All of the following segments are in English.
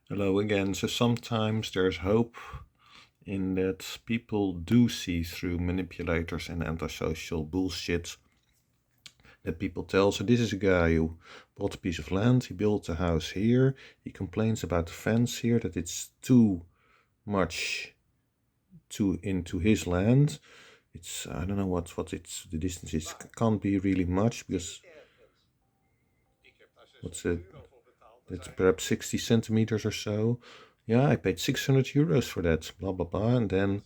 Hello again. So sometimes there's hope in that people do see through manipulators and antisocial bullshit that people tell. So this is a guy who bought a piece of land, he built a house here, he complains about the fence here, that it's too much too into his land. It's, I don't know what it's, the distance is, can't be really much because what's it, it's perhaps 60 centimeters or so. Yeah, I paid 600 euros for that, blah blah blah, and then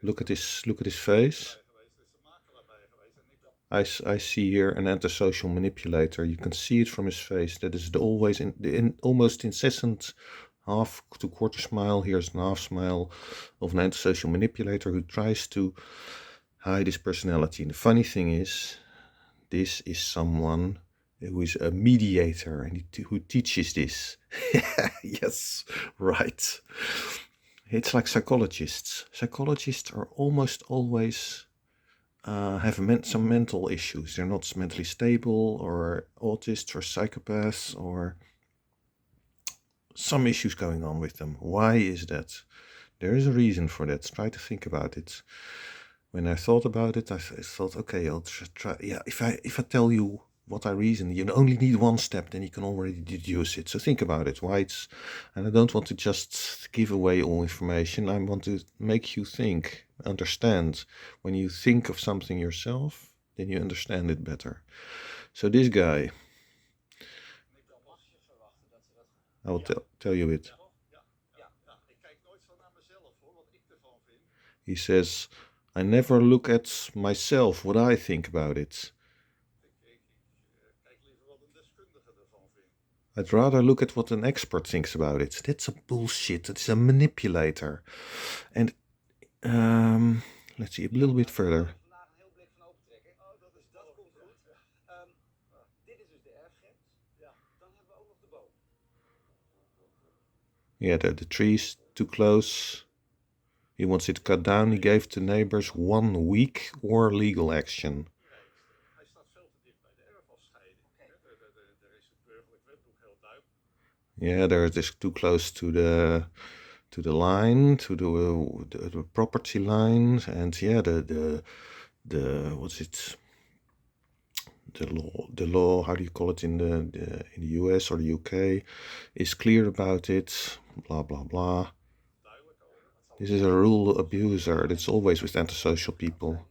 look at his face. I see here an antisocial manipulator. You can see it from his face. That is always in almost incessant half to quarter smile. Here's an half smile of an antisocial manipulator who tries to hide his personality. And the funny thing is, this is someone who is a mediator and who teaches this. Yes, right. It's like psychologists. Psychologists are almost always have some mental issues. They're not mentally stable, or autists, or psychopaths, or some issues going on with them. Why is that? There is a reason for that. Try to think about it. When I thought about it, I thought, okay, I'll try. Yeah, if I tell you what I reason, you only need one step, then you can already deduce it. So think about it. Why it's, and I don't want to just give away all information. I want to make you think, understand. When you think of something yourself, then you understand it better. So this guy, I will tell you it. He says, I never look at myself, what I think about it. I'd rather look at what an expert thinks about it. That's a bullshit. It's a manipulator. And let's see a little bit further. Yeah, the tree's too close. He wants it cut down. He gave the neighbors 1 week or legal action. Yeah, there it is too close to the line, to the property line, and yeah, the what's it? The law, how do you call it in the US or the UK, is clear about it. Blah blah blah. This is a rule abuser. That's always with antisocial people.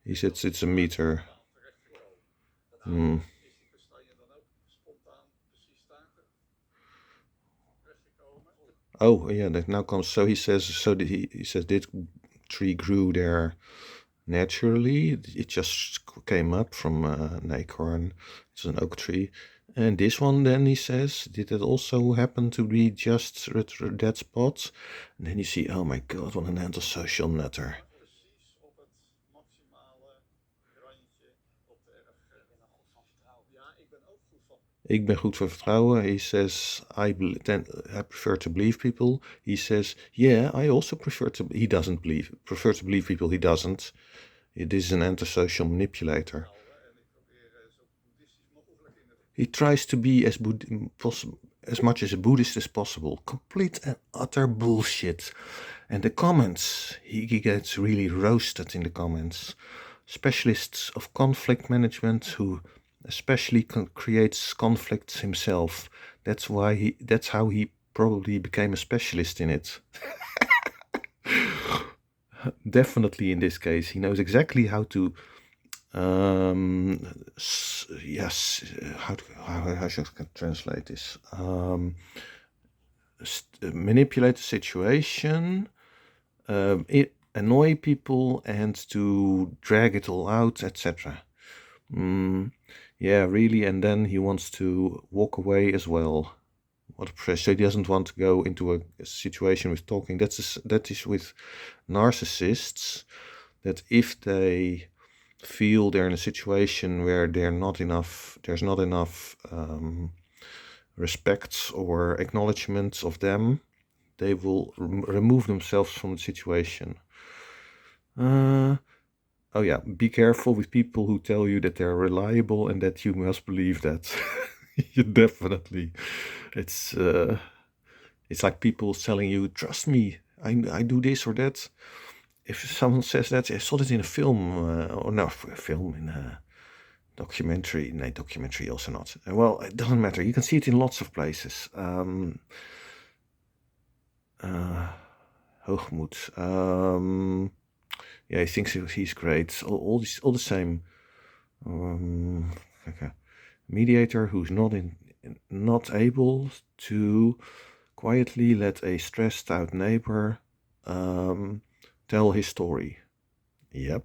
He says it's a meter. Hmm. Oh yeah, that now comes. So he says. So he says this tree grew there naturally. It just came up from an acorn. It's an oak tree. And this one, then he says, did it also happen to be just that spot? And then you see, oh my god, what an antisocial nutter. Ik ben goed voor vertrouwen. He says, I prefer to believe people. He says, yeah, I also he doesn't prefer to believe people. He doesn't. This is an antisocial manipulator. He tries to be as much as a Buddhist as possible. Complete and utter bullshit. And the comments, he gets really roasted in the comments. Specialists of conflict management who especially creates conflicts himself. That's how he probably became a specialist in it. Definitely in this case, he knows exactly how to yes, how should I translate this? Manipulate the situation, annoy people, and to drag it all out, etc. Yeah, really, and then he wants to walk away as well. What a pressure! So he doesn't want to go into a situation with talking. That is with narcissists. That if they feel they're in a situation where there's not enough respect or acknowledgement of them, they will remove themselves from the situation. Oh yeah, be careful with people who tell you that they're reliable and that you must believe that. Definitely. It's uh, it's like people telling you, trust me, I do this or that. If someone says that, I saw it in a film, or no, a film in a documentary. No, documentary also not. Well, it doesn't matter. You can see it in lots of places. Uh, Hoogmoed. Yeah, he thinks he's great. All the same. Like a mediator who's not able to quietly let a stressed out neighbor tell his story. Yep,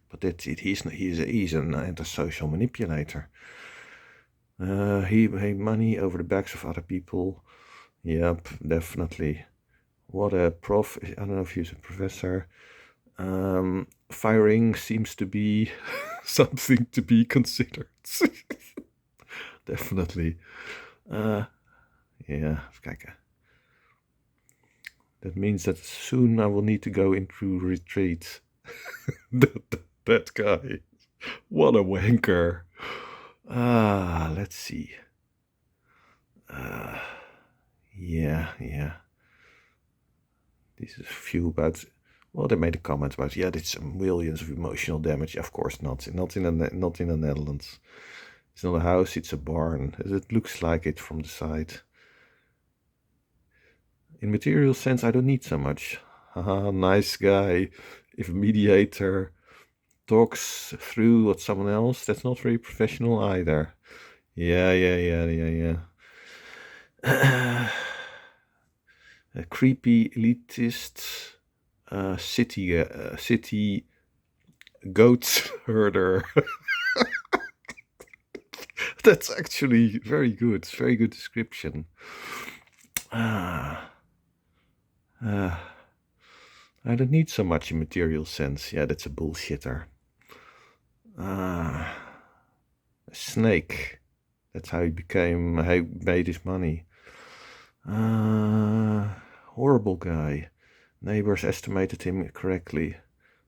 but that's it. He's an antisocial manipulator. He made money over the backs of other people. Yep, definitely. What a prof! I don't know if he's a professor. Firing seems to be something to be considered. Definitely. Yeah, even kijken. That means that soon I will need to go into retreat. that guy. What a wanker. Let's see. Yeah. This is a few about. Well, they made a comment about, yeah, it's millions of emotional damage. Of course not. Not in the Netherlands. It's not a house, it's a barn. It looks like it from the side. In material sense, I don't need so much. Haha, nice guy. If a mediator talks through what someone else, that's not very professional either. Yeah. A creepy elitist city goat herder. That's actually very good. Very good description. Ah. I don't need so much in material sense. Yeah, that's a bullshitter. A snake. That's how he made his money. Horrible guy. Neighbors estimated him correctly.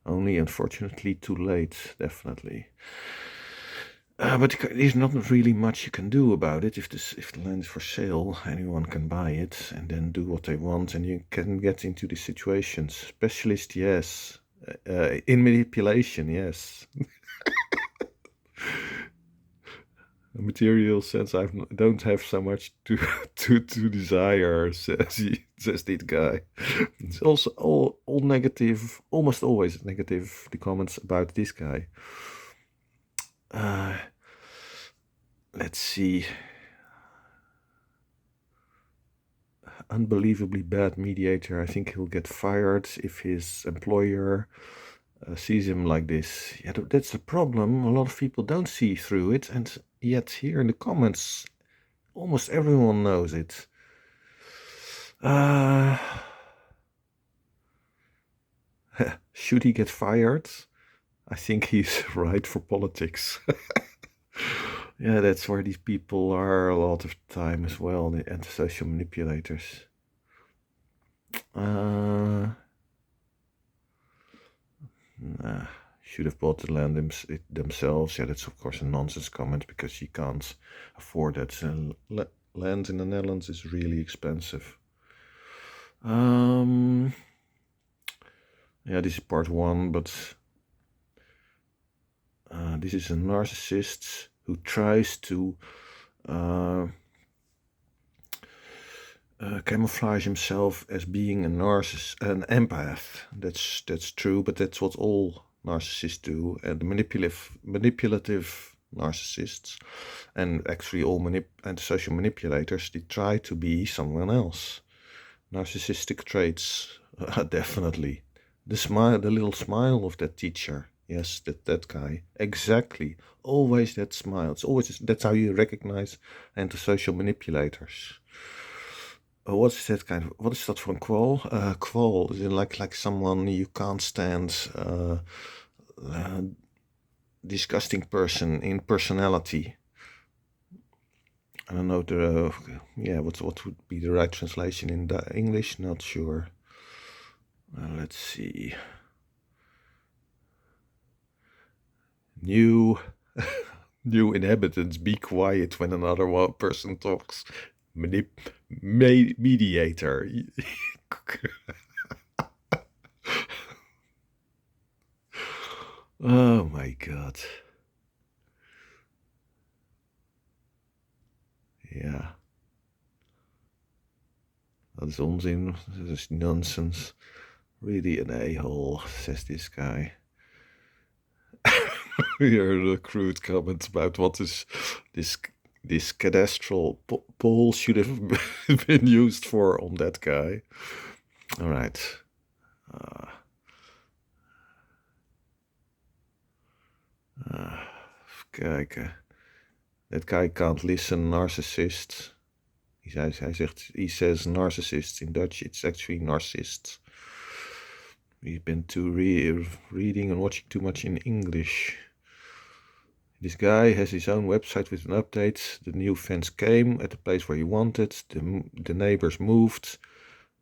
Only, unfortunately, too late, definitely. But there's not really much you can do about it. If the land is for sale, anyone can buy it and then do what they want, and you can get into these situations. Specialist, yes. In manipulation, yes. Material sense, I don't have so much to desire, says this guy. It's also all negative, almost always negative. The comments about this guy. Let's see. Unbelievably bad mediator. I think he'll get fired if his employer sees him like this. Yeah, that's the problem. A lot of people don't see through it, and yet here in the comments, almost everyone knows it. Should he get fired? I think he's right for politics. Yeah, that's where these people are a lot of the time as well, the antisocial manipulators. Should have bought the land themselves. Yeah, that's of course a nonsense comment because you can't afford it. Land in the Netherlands is really expensive. Yeah, this is part one, but this is a narcissist who tries to camouflage himself as being an empath. That's true, but that's what all narcissists do, and the manipulative narcissists, and actually all antisocial manipulators, they try to be someone else. Narcissistic traits, definitely. The little smile of that teacher. Yes, that guy. Exactly. Always that smile. That's how you recognize antisocial manipulators. What is that for a qual? Qual is like someone you can't stand. Disgusting person in personality. I don't know what would be the right translation in the English. Not sure. Let's see. New New inhabitants, be quiet when another person talks. Mediator. Oh my god. Ja, dat is onzin. Dat is nonsense. Really an a-hole, says this guy. Here, a crude comment about what is this cadastral poll should have been used for on that guy. All right. Kijken. That guy can't listen, narcissist. He says narcissist in Dutch. It's actually narcissist. We've been reading and watching too much in English. This guy has his own website with an update. The new fence came at the place where he wanted. The neighbors moved.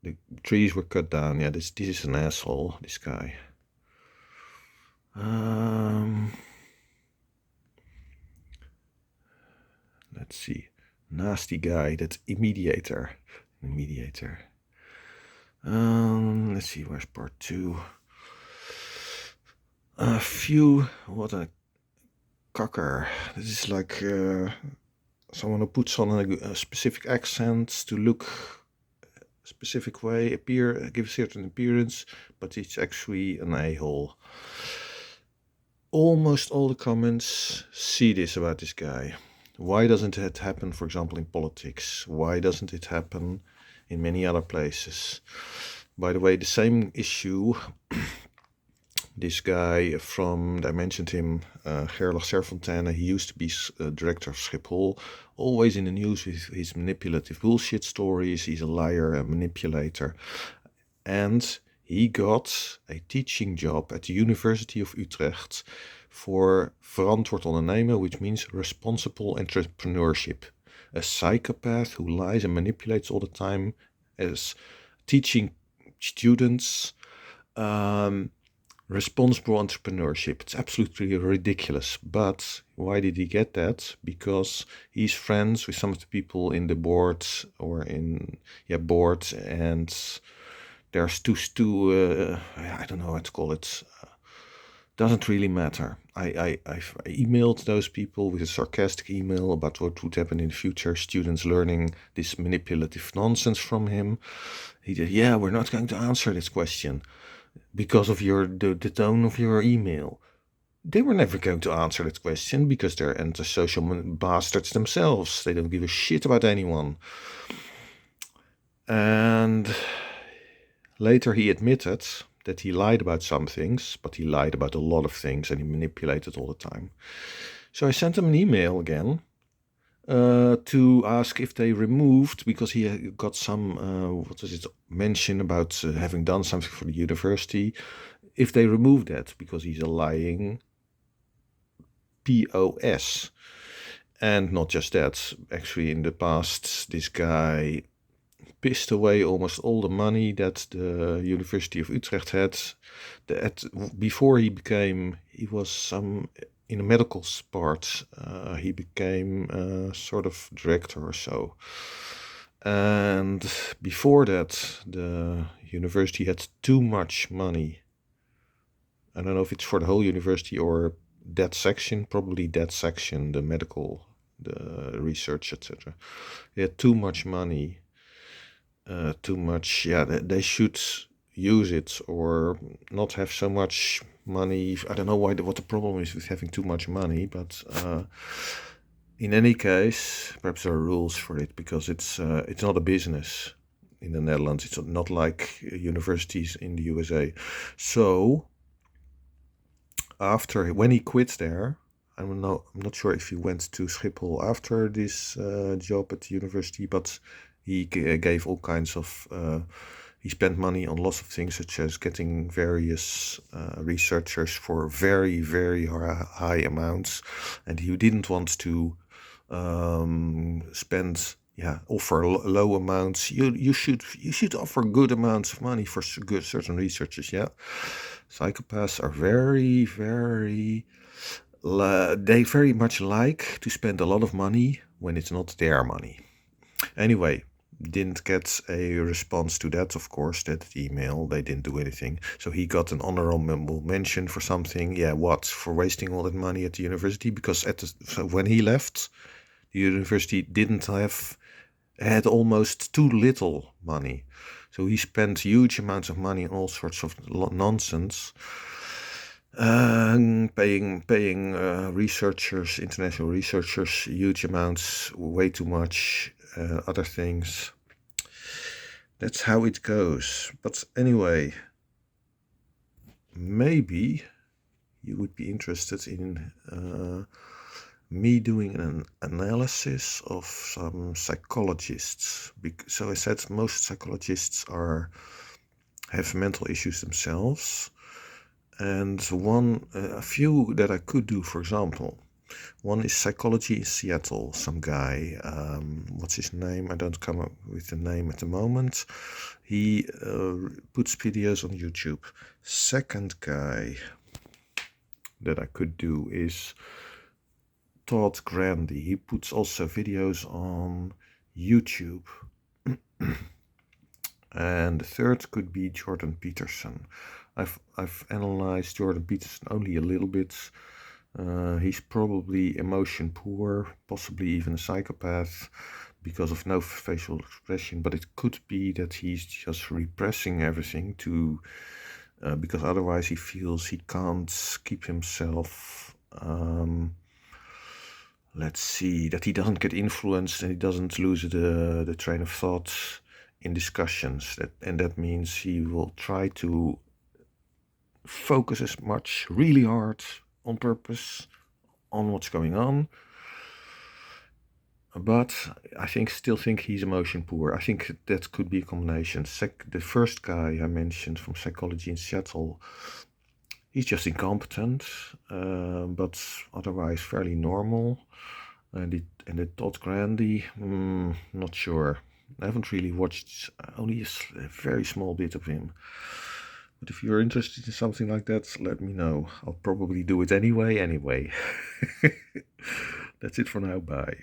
The trees were cut down. Yeah, this is an asshole, this guy. Let's see. Nasty guy, that's mediator. Let's see, where's part 2? What a cocker. This is like someone who puts on a specific accent to look a specific way, give a certain appearance, but it's actually an a-hole. Almost all the comments see this about this guy. Why doesn't it happen, for example, in politics? Why doesn't it happen in many other places? By the way, the same issue, this guy I mentioned him, Gerlach Serfontaine, he used to be director of Schiphol, always in the news with his manipulative bullshit stories. He's a liar, a manipulator. And he got a teaching job at the University of Utrecht for verantwoord ondernemen, which means responsible entrepreneurship. A psychopath who lies and manipulates all the time as teaching students responsible entrepreneurship. It's absolutely ridiculous. But why did he get that? Because he's friends with some of the people in the board and there's I don't know how to call it. Doesn't really matter. I've emailed those people with a sarcastic email about what would happen in the future, students learning this manipulative nonsense from him. He said, yeah, we're not going to answer this question because of the tone of your email. They were never going to answer that question because they're antisocial bastards themselves. They don't give a shit about anyone. And later he admitted that he lied about some things, but he lied about a lot of things and he manipulated all the time. So I sent him an email again to ask if they removed, because he got some, mention about having done something for the university, if they removed that, because he's a lying POS. And not just that, actually in the past, this guy pissed away almost all the money that the University of Utrecht had. Before he was in a medical part, he became sort of director or so. And before that, the university had too much money. I don't know if it's for the whole university or that section, probably that section, the medical, the research, etc. They had too much money. They should use it or not have so much money. I don't know what the problem is with having too much money, but in any case, perhaps there are rules for it, because it's not a business in the Netherlands. It's not like universities in the USA. So when he quit there, I'm not sure if he went to Schiphol after this job at the university, but he gave all kinds of, he spent money on lots of things, such as getting various researchers for very, very high amounts. And he didn't want to offer low amounts. You should offer good amounts of money for certain researchers, yeah. Psychopaths are very, very they very much like to spend a lot of money when it's not their money. Anyway, didn't get a response to that, of course, that email. They didn't do anything. So he got an honorable mention for something. Yeah, what? For wasting all that money at the university? Because when he left, the university had almost too little money. So he spent huge amounts of money on all sorts of nonsense. Paying researchers, international researchers, huge amounts, way too much, other things. That's how it goes. But anyway, maybe you would be interested in me doing an analysis of some psychologists. So I said most psychologists have mental issues themselves. And a few that I could do, for example, one is Psychology in Seattle, some guy, what's his name? I don't come up with the name at the moment. He puts videos on YouTube. Second guy that I could do is Todd Grandy. He puts also videos on YouTube. And the third could be Jordan Peterson. I've analyzed Jordan Peterson only a little bit. He's probably emotion poor, possibly even a psychopath because of no facial expression, but it could be that he's just repressing everything because otherwise he feels he can't keep himself, that he doesn't get influenced and he doesn't lose the train of thought in discussions. That means he will try to focus as much, really hard, on purpose, on what's going on. But I still think he's emotion poor. I think that could be a combination. The first guy I mentioned from Psychology in Seattle, he's just incompetent, but otherwise fairly normal. And the Todd Grandy, not sure. I haven't really watched, only a very small bit of him. But if you're interested in something like that, let me know. I'll probably do it anyway. That's it for now. Bye.